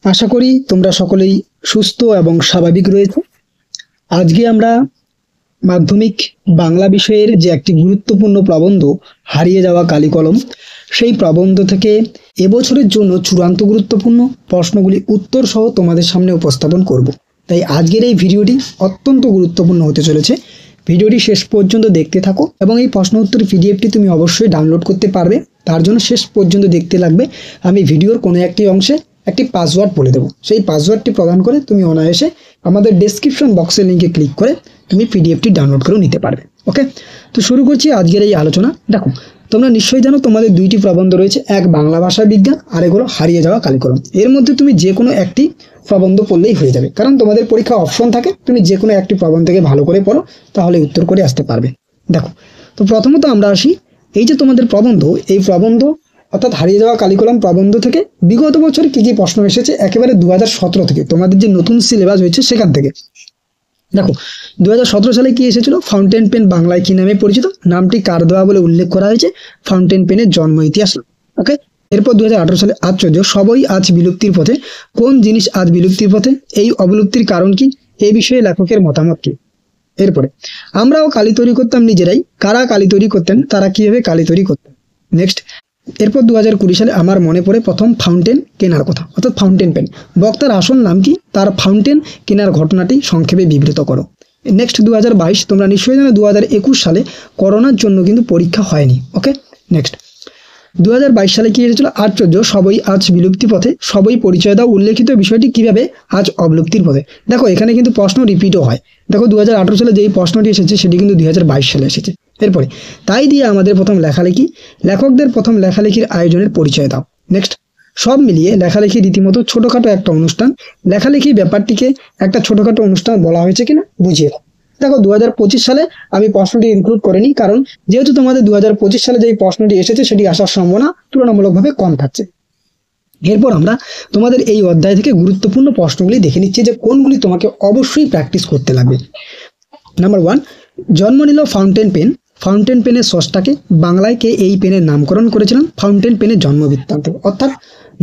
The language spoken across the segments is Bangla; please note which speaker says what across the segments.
Speaker 1: আশা করি তোমরা সকলেই সুস্থ এবং স্বাভাবিক রয়েছে। আজকে আমরা মাধ্যমিক বাংলা বিষয়ের যে একটি গুরুত্বপূর্ণ প্রবন্ধ হারিয়ে যাওয়া কালিকলম, সেই প্রবন্ধ থেকে এবছরের জন্য চূড়ান্ত গুরুত্বপূর্ণ প্রশ্নগুলি উত্তর সহ তোমাদের সামনে উপস্থাপন করব। তাই আজকের এই ভিডিওটি অত্যন্ত গুরুত্বপূর্ণ হতে চলেছে। ভিডিওটি শেষ পর্যন্ত দেখতে থাকো এবং এই প্রশ্ন উত্তর পিডিএফটি তুমি অবশ্যই ডাউনলোড করতে পারবে। তার জন্য শেষ পর্যন্ত দেখতে লাগবে। আমি ভিডিওর কোনো একটি অংশে একটি পাসওয়ার্ড বলে দেবো, সেই পাসওয়ার্ডটি প্রদান করে তুমি অনায়াসে আমাদের ডেসক্রিপশন বক্সের লিঙ্কে ক্লিক করে তুমি পিডিএফটি ডাউনলোড করেও নিতে পারবে। ওকে, তো শুরু করছি আজকের এই আলোচনা। দেখো, তোমরা নিশ্চয়ই জানো তোমাদের দুইটি প্রবন্ধ রয়েছে, এক বাংলা ভাষা বিজ্ঞান আর এক হলো হারিয়ে যাওয়া কালিকলম। এর মধ্যে তুমি যে কোনো একটি প্রবন্ধ পড়লেই হয়ে যাবে, কারণ তোমাদের পরীক্ষা অপশন থাকে, তুমি যে কোনো একটি প্রবন্ধ থেকে ভালো করে পড়ো, তাহলে উত্তর করে আসতে পারবে। দেখো, তো প্রথমত আমরা আসি, এই যে তোমাদের প্রবন্ধ, এই প্রবন্ধ অর্থাৎ হারিয়ে যাওয়া কালিকলম প্রবন্ধ থেকে বিগত বছর কি কি প্রশ্ন এসেছে একেবারে 2017 থেকে, তোমাদের যে নতুন সিলেবাস হয়েছে সেখান থেকে। দেখো, 2017 সালে কি এসেছিল, ফাউন্টেন পেন বাংলায় কি নামে পরিচিত, নামটি কার দেওয়া বলে উল্লেখ করা হয়েছে, ফাউন্টেন পেনের জন্ম ইতিহাস। ওকে, এরপর 2018 সালে আশ্চর্য সবই আজ বিলুপ্তির পথে, কোন জিনিস আজ বিলুপ্তির পথে, এই অবিলুপ্তির কারণ কি, এই বিষয়ে লেখকের মতামত কি। এরপরে আমরাও কালি তৈরি করতাম নিজেরাই, কারা কালি তৈরি করতেন, তারা কিভাবে কালি তৈরি করতেন। নেক্সট, এরপর 2020 সালে আমার মনে পড়ে প্রথম ফাউন্টেন কেনার কথা, অর্থাৎ ফাউন্টেন পেন, বক্তার আসল নাম কি, তার ফাউন্টেন কেনার ঘটনাটি সংক্ষেপে বিবৃত করো। নেক্সট 2022, তোমরা নিশ্চয়ই জানো 2021 সালে করোনার জন্য কিন্তু পরীক্ষা হয়নি। ওকে, নেক্সট 2022 সালে কি হয়েছিল, আশ্চর্য সবই আজ বিলুপ্তি পথে, সবই পরিচয় দাও, উল্লেখিত বিষয়টি কিভাবে আজ অবলুপ্তির পথে। দেখো, এখানে কিন্তু প্রশ্ন রিপিটও হয়। দেখো, 2018 সালে যেই প্রশ্নটি এসেছে সেটি কিন্তু 2022 সালে এসেছে। এরপরে তাই দিয়ে আমাদের প্রথম লেখালেখি, লেখকদের প্রথম লেখালেখির আয়োজনের পরিচয় দাও। নেক্সট, সব মিলিয়ে লেখালেখি রীতিমতো ছোটখাটো একটা অনুষ্ঠান, লেখালেখি ব্যাপারটিকে একটা ছোটখাটো অনুষ্ঠান বলা হয়েছে কিনা বুঝিয়ে দাও। দেখো, 2025 সালে আমি প্রশ্নটি ইনক্লুড করিনি, কারণ যেহেতু তোমাদের 2025 সালে যে প্রশ্নটি এসেছে সেটি আসার সম্ভাবনা তুলনামূলকভাবে কম থাকছে। এরপর আমরা তোমাদের এই অধ্যায় থেকে গুরুত্বপূর্ণ প্রশ্নগুলি দেখে নিচ্ছি যে কোনগুলি তোমাকে অবশ্যই প্র্যাকটিস করতে লাগবে। নাম্বার 1, জন্ম নিল ফাউন্টেন পেন, ফাউন্টেন পেনের স্রষ্টাকে, বাংলায় কে এই পেনের নামকরণ করেছিলেন, ফাউন্টেন পেনের জন্ম বৃত্তান্ত। অর্থাৎ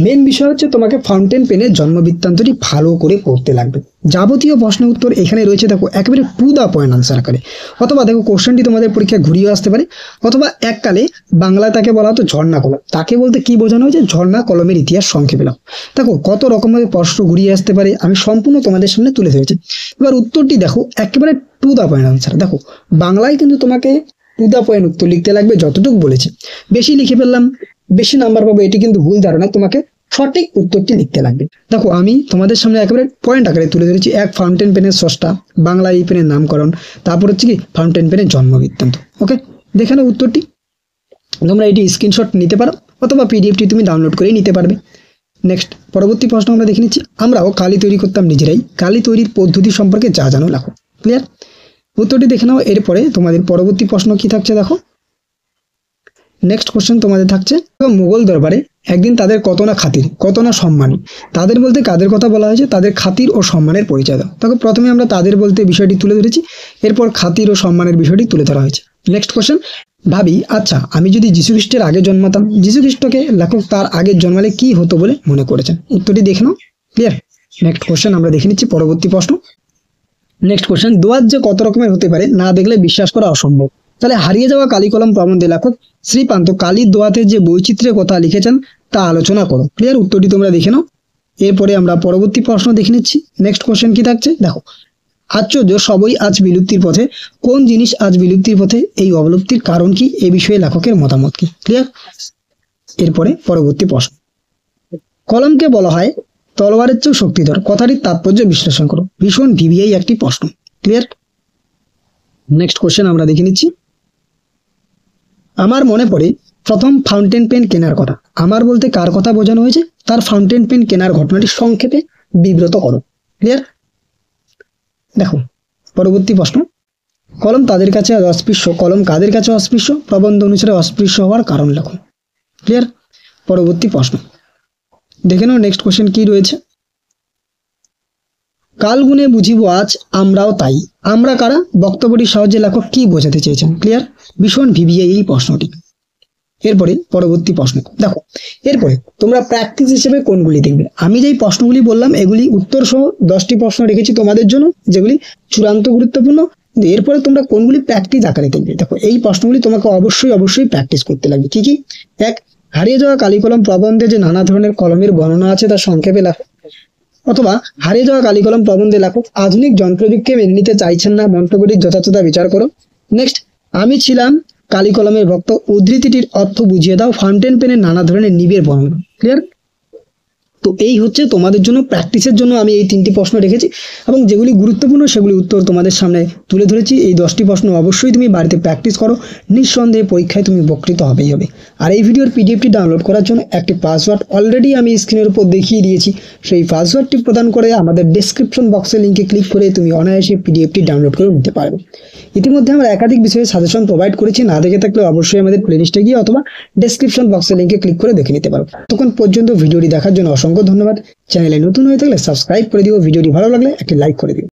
Speaker 1: মেন বিষয় হচ্ছে তোমাকে ফাউন্টেন পেনের জন্ম বৃত্তান্তটি ভালো করে পড়তে লাগবে। যাবতীয় প্রশ্ন উত্তর এখানে রয়েছে, দেখো একেবারে টু দ্য পয়েন্ট আনসার আকারে। অথবা দেখো, কোশ্চেনটি তোমাদের পরীক্ষায় ঘুরিয়ে আসতে পারে, অথবা এককালে বাংলায় তাকে বলা হতো ঝর্ণা কলম, তাকে বলতে কি বোঝানো হয়েছে, ঝর্ণা কলমের ইতিহাস সংক্ষেপে নাও। দেখো কত রকমভাবে প্রশ্ন ঘুরিয়ে আসতে পারে, আমি সম্পূর্ণ তোমাদের সামনে তুলে ধরেছি। এবার উত্তরটি দেখো একেবারে টু দ্য পয়েন্ট আনসার। দেখো, বাংলায় কিন্তু তোমাকে টু দ্য পয়েন্ট উত্তর লিখতে লাগবে, যতটুকু বলেছে। বেশি লিখে ফেললাম, বেশি নাম্বার পাবো, এটি কিন্তু ভুল ধারণা, তোমাকে সঠিক উত্তরটি লিখতে লাগবে। দেখো, আমি তোমাদের সামনে একেবারে পয়েন্ট আকারে তুলে ধরেছি, এক ফাউন্টেন পেনের স্রষ্টা, বাংলা এই পেনের নামকরণ, তারপর হচ্ছে কি ফাউন্টেন পেনের জন্ম বৃত্তান্ত। ওকে, দেখে নাও উত্তরটি, তোমরা এটি স্ক্রিনশট নিতে পারো অথবা পিডিএফটি তুমি ডাউনলোড করেই নিতে পারবে। নেক্সট, পরবর্তী প্রশ্ন আমরা দেখে নিচ্ছি, আমরাও কালি তৈরি করতাম নিজেরাই, কালি তৈরির পদ্ধতি সম্পর্কে যা জানো লেখো। ক্লিয়ার, উত্তরটি দেখে নাও। এরপরে তোমাদের পরবর্তী প্রশ্ন কি থাকছে দেখো। নেক্সট কোশ্চেন তোমাদের থাকছে, মুঘল দরবারে একদিন তাদের কত না খাতির, কত না সম্মানী, তাদের বলতে কাদের কথা বলা হয়েছে, তাদের খাতির ও সম্মানের পরিচয় দাও। দেখো, প্রথমে আমরা তাদের বলতে বিষয়টি তুলে ধরেছি, এরপর খাতির ও সম্মানের বিষয়টি তুলে ধরা হয়েছে। নেক্সট কোশ্চেন, ভাবি আচ্ছা আমি যদি যীশু খ্রিস্টের আগে জন্মাতাম, যীশু খ্রিস্টকে লেখক তার আগে জন্মালে কি হতো বলে মনে করেছেন। উত্তরটি দেখে নাও। ক্লিয়ার, নেক্সট কোশ্চেন আমরা দেখে নিচ্ছি পরবর্তী প্রশ্ন। নেক্সট কোশ্চেন, দোয়াত যে কত রকমের হতে পারে না দেখলে বিশ্বাস করা অসম্ভব। তাহলে হারিয়ে যাওয়া কালিকলম প্রবন্ধে লেখক শ্রীপান্ত কালির দোয়াতের যে বৈচিত্র্যের কথা লিখেছেন তা আলোচনা করো। ক্লিয়ার, উত্তরটি তোমরা দেখে নাও। এরপরে আমরা পরবর্তী প্রশ্ন দেখে নিচ্ছি। নেক্সট কোশ্চেন কি থাকছে দেখো, আশ্চর্য সবই আজ বিলুপ্তির পথে, কোন জিনিস আজ বিলুপ্তির পথে, এই অবলুপ্তির কারণ কি, এ বিষয়ে লেখকের মতামত কি। ক্লিয়ার, এরপরে পরবর্তী প্রশ্ন, কলমকে বলা হয় তলোয়ারের চেয়েও শক্তিধর, কথাটির তাৎপর্য বিশ্লেষণ করো। ভীষণ ভিভিআই একটি প্রশ্ন। ক্লিয়ার, নেক্সট কোশ্চেন আমরা দেখে নিচ্ছি, আমার মনে পড়ে প্রথম ফাউন্টেন পেন কেনার কথা, আমার বলতে কার কথা বোঝানো হয়েছে, তার ফাউন্টেন পেন কেনার ঘটনাটি সংক্ষেপে বিবৃত করো। ক্লিয়ার, দেখো পরবর্তী প্রশ্ন, কলম তাদের কাছে অস্পৃশ্য, কলম কাদের কাছে অস্পৃশ্য, প্রবন্ধ অনুসারে অস্পৃশ্য হওয়ার কারণ লেখো। ক্লিয়ার, পরবর্তী প্রশ্ন দেখে নাও। নেক্সট কোশ্চেন কি রয়েছে, কাল গুণে বুঝিব আজ আমরাও তাই, আমরা কারা, বক্তব্যটির সাহায্যে লেখক কি বোঝাতে চেয়েছেন। ক্লিয়ার, ভীষণ ভিভিআই এই প্রশ্নটি। এরপরে পরবর্তী প্রশ্ন দেখো, এরপরে তোমরা প্র্যাকটিস হিসেবে কোনগুলি দেখবে। আমি যেই প্রশ্নগুলি বললাম এগুলি উত্তর সহ 10টি প্রশ্ন রেখেছি তোমাদের জন্য, যেগুলি চূড়ান্ত গুরুত্বপূর্ণ। এরপরে তোমরা কোনগুলি প্র্যাকটিস আকারে দেখবে। দেখো, এই প্রশ্নগুলি তোমাকে অবশ্যই প্র্যাকটিস করতে লাগবে। কি কি? এক, হারিয়ে যাওয়া কালি কলম প্রবন্ধে যে নানা ধরনের কলমের বর্ণনা আছে তা সংক্ষেপে লেখো। অথবা হারিয়ে যাওয়া কালি কলম প্রবন্ধে লেখক আধুনিক যন্ত্রযুগকে মেনে নিতে চাইছেন না, মন্তব্যটির যথাযথতা বিচার করো। নেক্সট, আমি ছিলাম কালি কলমের ভক্ত, উদ্ধৃতিটির অর্থ বুঝিয়ে দাও, ফাউন্টেন পেনের নানা ধরনের নিবের বর্ণনা। ক্লিয়ার? তো এই হচ্ছে তোমাদের জন্য প্র্যাকটিসের জন্য আমি এই 3টি প্রশ্ন রেখেছি, এবং যেগুলি গুরুত্বপূর্ণ সেগুলি উত্তর তোমাদের সামনে তুলে ধরেছি। এই 10টি প্রশ্ন অবশ্যই তুমি বাড়িতে প্র্যাকটিস করো, নিঃসন্দেহে পরীক্ষায় তুমি উপকৃত হবেই হবে। আর এই ভিডিওর পিডিএফটি ডাউনলোড করার জন্য একটি পাসওয়ার্ড অলরেডি আমি স্ক্রিনের উপর দেখিয়ে দিয়েছি। সেই পাসওয়ার্ডটি প্রদান করে আমাদের ডেসক্রিপশন বক্সের লিঙ্কে ক্লিক করে তুমি অনায়াসে পিডিএফটি ডাউনলোড করে নিতে পারবে। ইতিমধ্যে আমরা একাধিক বিষয়ে সাজেশন প্রোভাইড করেছি, না দেখে থাকলে অবশ্যই আমাদের প্লেলিস্টে গিয়ে অথবা ডেসক্রিপশন বক্সের লিঙ্কে ক্লিক করে দেখে নিতে পারো। ততক্ষণ পর্যন্ত ভিডিওটি দেখার জন্য অসংখ্য ধন্যবাদ। চ্যানেলে নতুন হয়ে থাকলে সাবস্ক্রাইব করে দিও, ভিডিওটি ভালো লাগলে একটি লাইক করে দিও।